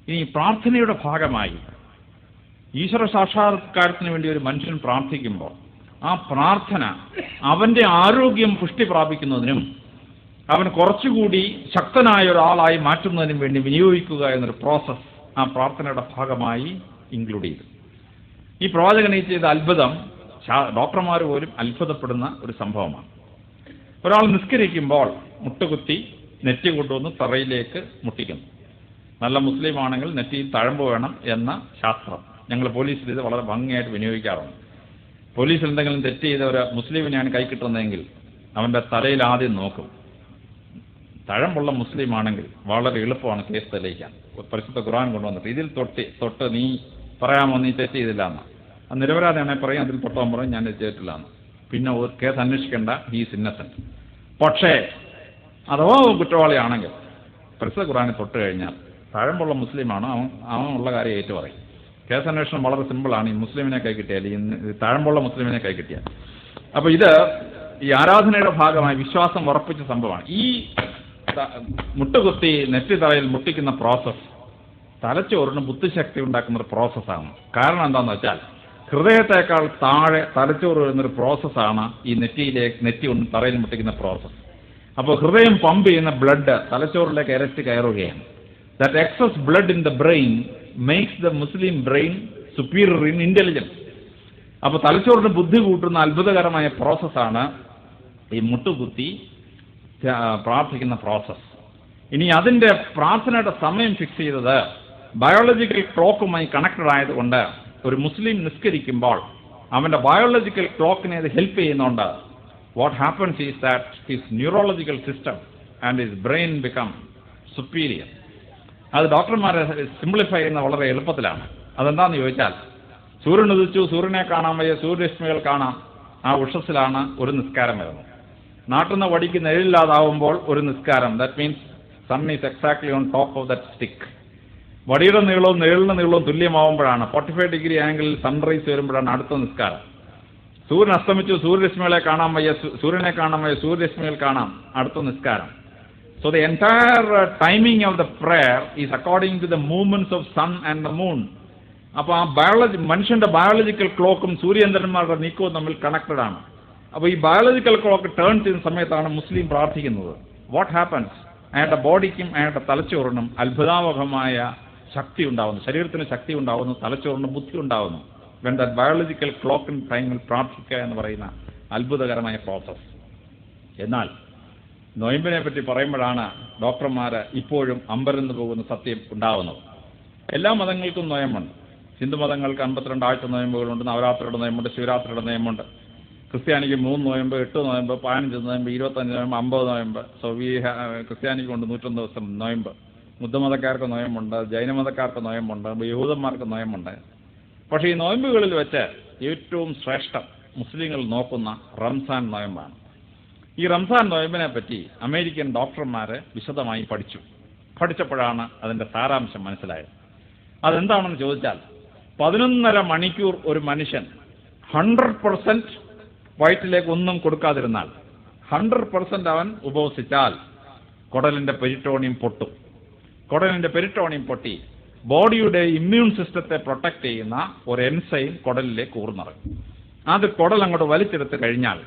ഇനി പ്രാർത്ഥനയുടെ ഭാഗമായി ഈശ്വര സാക്ഷാത്കാരത്തിന് വേണ്ടി ഒരു മനുഷ്യൻ പ്രാർത്ഥിക്കുമ്പോൾ ആ പ്രാർത്ഥന അവൻ്റെ ആരോഗ്യം പുഷ്ടി പ്രാപിക്കുന്നതിനും അവൻ കുറച്ചുകൂടി ശക്തനായ ഒരാളായി മാറ്റുന്നതിനും വേണ്ടി വിനിയോഗിക്കുക എന്നൊരു പ്രോസസ്സ് ആ പ്രാർത്ഥനയുടെ ഭാഗമായി ഇൻക്ലൂഡ് ചെയ്തു. ഈ പ്രവാചകൻ ഈ ചെയ്ത അത്ഭുതം ഡോക്ടർമാർ പോലും അത്ഭുതപ്പെടുന്ന ഒരു സംഭവമാണ്. ഒരാൾ നിസ്കരിക്കുമ്പോൾ മുട്ടുകുത്തി നെറ്റി കൊണ്ടുവന്ന് തറയിലേക്ക് മുട്ടിക്കുന്നു. നല്ല മുസ്ലിം ആണെങ്കിൽ നെറ്റിയിൽ തഴമ്പ് വേണം എന്ന ശാസ്ത്രം ഞങ്ങൾ പോലീസിൽ ഇത് വളരെ ഭംഗിയായിട്ട് വിനിയോഗിക്കാറുണ്ട്. പോലീസിൽ എന്തെങ്കിലും തെറ്റ് ചെയ്ത ഒരു മുസ്ലിമിനെയാണ് കൈ കിട്ടുന്നതെങ്കിൽ അവൻ്റെ തലയിൽ ആദ്യം നോക്കും. തഴമ്പുള്ള മുസ്ലിം ആണെങ്കിൽ വളരെ എളുപ്പമാണ് കേസ് തെളിയിക്കാൻ. പരിശുദ്ധ ഖുർആൻ കൊണ്ടുവന്നിട്ട് ഇതിൽ തൊട്ട് നീ പറയാമോ നീ തെറ്റ് ചെയ്തില്ല എന്ന്. ആ നിരപരാധിയാണെങ്കിൽ പറയും അതിൽ തൊട്ടാൻ പറയും ഞാൻ തെറ്റ് ചെയ്തിട്ടില്ല എന്ന്. പിന്നെ കേസ് അന്വേഷിക്കേണ്ട, ഹീസ് ഇന്നസെന്റ്. പക്ഷേ അഥവാ കുറ്റവാളിയാണെങ്കിൽ പരിശുദ്ധ ഖുർആനെ തൊട്ട് കഴിഞ്ഞാൽ തഴമ്പുള്ള മുസ്ലിമാണ് അവൻ ഉള്ള കാര്യം ഏറ്റു പറയും. കേസ് അന്വേഷണം വളരെ സിമ്പിളാണ്. ഈ മുസ്ലിമിനെ കൈ കിട്ടിയാൽ, ഈ തഴമ്പുള്ള മുസ്ലിമിനെ കൈ കിട്ടിയാൽ. അപ്പോൾ ഇത് ഈ ആരാധനയുടെ ഭാഗമായി വിശ്വാസം ഉറപ്പിച്ച സംഭവമാണ്. ഈ മുട്ടുകുത്തി നെറ്റി തറയിൽ മുട്ടിക്കുന്ന പ്രോസസ്സ് തലച്ചോറിന് ബുദ്ധിശക്തി ഉണ്ടാക്കുന്ന ഒരു പ്രോസസ്സാണ്. കാരണം എന്താണെന്ന് വെച്ചാൽ ഹൃദയത്തേക്കാൾ താഴെ തലച്ചോറ് വരുന്നൊരു പ്രോസസ്സാണ് ഈ നെറ്റി കൊണ്ട് തറയിൽ മുട്ടിക്കുന്ന പ്രോസസ്സ്. അപ്പോൾ ഹൃദയം പമ്പ് ചെയ്യുന്ന ബ്ലഡ് തലച്ചോറിലേക്ക് ഇരച്ച് കയറുകയാണ്. That excess blood in the brain makes the Muslim brain superior in intelligence. അപ്പോൾ തലച്ചോറിന് ബുദ്ധി കൂട്ടുന്ന അത്ഭുതകരമായ പ്രോസസ്സാണ് ഈ മുട്ടുകുത്തി പ്രാർത്ഥിക്കുന്ന പ്രോസസ്സ്. ഇനി അതിൻ്റെ പ്രാർത്ഥനയുടെ സമയം ഫിക്സ് ചെയ്തത് ബയോളജിക്കൽ ക്ലോക്കുമായി കണക്റ്റഡ് ആയതുകൊണ്ട് ഒരു മുസ്ലിം നിസ്കരിക്കുമ്പോൾ അവൻ്റെ ബയോളജിക്കൽ ക്ലോക്കിനെ അത് ഹെൽപ്പ് ചെയ്യുന്നുണ്ട്. What happens is that his neurological system and his brain become superior. അത് ഡോക്ടർമാരെ സിംപ്ലിഫൈ ചെയ്യുന്ന വളരെ എളുപ്പത്തിലാണ്. അതെന്താണെന്ന് ചോദിച്ചാൽ സൂര്യൻ ഉദിച്ചു, സൂര്യനെ കാണാൻ വയ്യ, സൂര്യരശ്മികൾ കാണാം, ആ ഉഷസ്സിലാണ് ഒരു നിസ്കാരം വരുന്നത്. നാട്ടിൽ നിന്ന് വടിക്ക് നിഴലില്ലാതാവുമ്പോൾ ഒരു നിസ്കാരം, that means sun is exactly on top of that stick. വടിയുടെ നീളവും നിഴലിൻ്റെ നീളവും തുല്യമാവുമ്പോഴാണ് 45 ഡിഗ്രി ആംഗിളിൽ സൺറൈസ് വരുമ്പോഴാണ് അടുത്ത നിസ്കാരം. സൂര്യൻ അസ്തമിച്ചു, സൂര്യരശ്മികളെ കാണാൻ വയ്യ, സൂര്യനെ കാണാൻ വയ്യ, സൂര്യരശ്മികൾ കാണാം, അടുത്ത നിസ്കാരം. So the entire timing of the prayer is according to the movements of sun and the moon. അപ്പോൾ ആ മനുഷ്യന്റെ ബയോളജിക്കൽ ക്ലോക്കും സൂര്യചന്ദ്രന്മാരുടെ നീക്കവും തമ്മിൽ കണക്റ്റഡ് ആണ്. അപ്പോൾ ഈ ബയോളജിക്കൽ ക്ലോക്ക് ടേൺ ചെയ്യുന്ന സമയത്താണ് മുസ്ലിം പ്രാർത്ഥിക്കുന്നത്. What happens? അയാളുടെ ബോഡിക്കും അയാളുടെ തലച്ചോറിനും അത്ഭുതാവഹമായ ശക്തി ഉണ്ടാവുന്നു, ശരീരത്തിന് ശക്തി ഉണ്ടാവുന്നു, തലച്ചോറിന് ബുദ്ധി ഉണ്ടാവുന്നു. വെൻ ദാറ്റ് ബയോളജിക്കൽ ക്ലോക്കിൻ ടൈമിൽ പ്രാർത്ഥിക്കുക എന്ന് പറയുന്ന അത്ഭുതകരമായ പ്രോസസ്സ്. എന്നാൽ നൊയമ്പിനെ പറ്റി പറയുമ്പോഴാണ് ഡോക്ടർമാർ ഇപ്പോഴും അമ്പരന്ന് പോകുന്ന സത്യം ഉണ്ടാവുന്നത്. എല്ലാ മതങ്ങൾക്കും നൊയമ്പുണ്ട്. ഹിന്ദു മതങ്ങൾക്ക് 52 ആഴ്ച നൊയമ്പുകളുണ്ട്, നവരാത്രിയുടെ നൊയമ്പുണ്ട്, ശിവരാത്രിയുടെ നൊയമ്പുണ്ട്. ക്രിസ്ത്യാനിക്ക് 3 നൊയമ്പ്, 8 നൊയമ്പ്, 15 നൊയമ്പ്, 25 നൊയമ്പ്, 50 നൊയമ്പ്. സോ ക്രിസ്ത്യാനിക്ക് കൊണ്ട് 101 ദിവസം നൊയമ്പ്. ബുദ്ധമതക്കാർക്ക് നൊയമ്പുണ്ട്, ജൈനമതക്കാർക്ക് നൊയമ്പുണ്ട്, യഹൂദന്മാർക്ക് നൊയമ്പുണ്ട്. പക്ഷേ ഈ നൊയമ്പുകളിൽ വെച്ച് ഏറ്റവും ശ്രേഷ്ഠം മുസ്ലിങ്ങൾ നോക്കുന്ന റംസാൻ നൊയമ്പാണ്. ഈ റംസാൻ നൊയമ്പിനെ പറ്റി അമേരിക്കൻ ഡോക്ടർമാർ വിശദമായി പഠിച്ചപ്പോഴാണ് അതിൻ്റെ സാരാംശം മനസ്സിലായത്. അതെന്താണെന്ന് ചോദിച്ചാൽ 11.5 മണിക്കൂർ ഒരു മനുഷ്യൻ 100% വയറ്റിലേക്ക് ഒന്നും കൊടുക്കാതിരുന്നാൽ, 100% അവൻ ഉപവസിച്ചാൽ കുടലിൻ്റെ പെരിറ്റോണിയം പൊട്ടും. കുടലിൻ്റെ പെരിറ്റോണിയം പൊട്ടി ബോഡിയുടെ ഇമ്മ്യൂൺ സിസ്റ്റത്തെ പ്രൊട്ടക്ട് ചെയ്യുന്ന ഒരു എൻസൈം കുടലിലേക്ക് ഊർന്നിറങ്ങും. അത് കുടൽ അങ്ങോട്ട് വലിച്ചെടുത്ത് കഴിഞ്ഞാൽ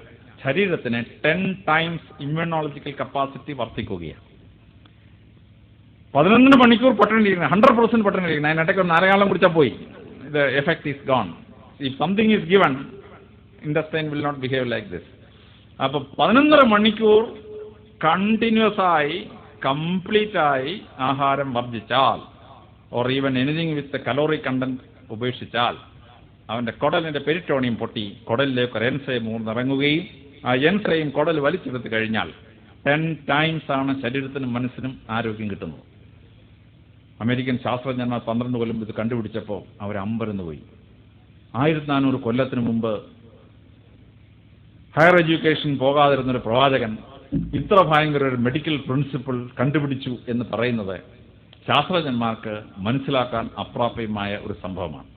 ശരീരത്തിന് 10 ടൈംസ് ഇമ്മ്യൂണോളജിക്കൽ കപ്പാസിറ്റി വർദ്ധിക്കുകയാണ്. 11 മണിക്കൂർ പട്ടിണിയിരിക്കുന്നത്, 100% പട്ടിണിയിരിക്കുന്നത്. അതിനിടയ്ക്ക് ഒരു നാരകാലം കുടിച്ചാൽ പോയി, the effect is gone. If something is given, intestine will not behave like this. അപ്പോൾ 11.5 മണിക്കൂർ കണ്ടിന്യൂസ് ആയി കംപ്ലീറ്റ് ആയി ആഹാരം വർജിച്ചാൽ, or even anything with calorie content ഉപേക്ഷിച്ചാൽ, അവൻ്റെ കുടലിൻ്റെ പെരിറ്റോണിയം പൊട്ടി കുടലിലേക്ക് ഒരു എൻസൈം ഊർന്നിറങ്ങുകയും ആ എൻസൈം കുടൽ വലിച്ചെടുത്ത് കഴിഞ്ഞാൽ 10 ടൈംസ് ആണ് ശരീരത്തിനും മനസ്സിനും ആരോഗ്യം കിട്ടുന്നത്. അമേരിക്കൻ ശാസ്ത്രജ്ഞന്മാർ 12 കൊല്ലം ഇത് കണ്ടുപിടിച്ചപ്പോൾ അവർ അമ്പരന്ന് പോയി. 1400 കൊല്ലത്തിന് മുമ്പ് ഹയർ എഡ്യൂക്കേഷൻ പോകാതിരുന്നൊരു പ്രവാചകൻ ഇത്ര ഭയങ്കര ഒരു മെഡിക്കൽ പ്രിൻസിപ്പിൾ കണ്ടുപിടിച്ചു എന്ന് പറയുന്നത് ശാസ്ത്രജ്ഞന്മാർക്ക് മനസ്സിലാക്കാൻ അപ്രാപ്യമായ ഒരു സംഭവമാണ്.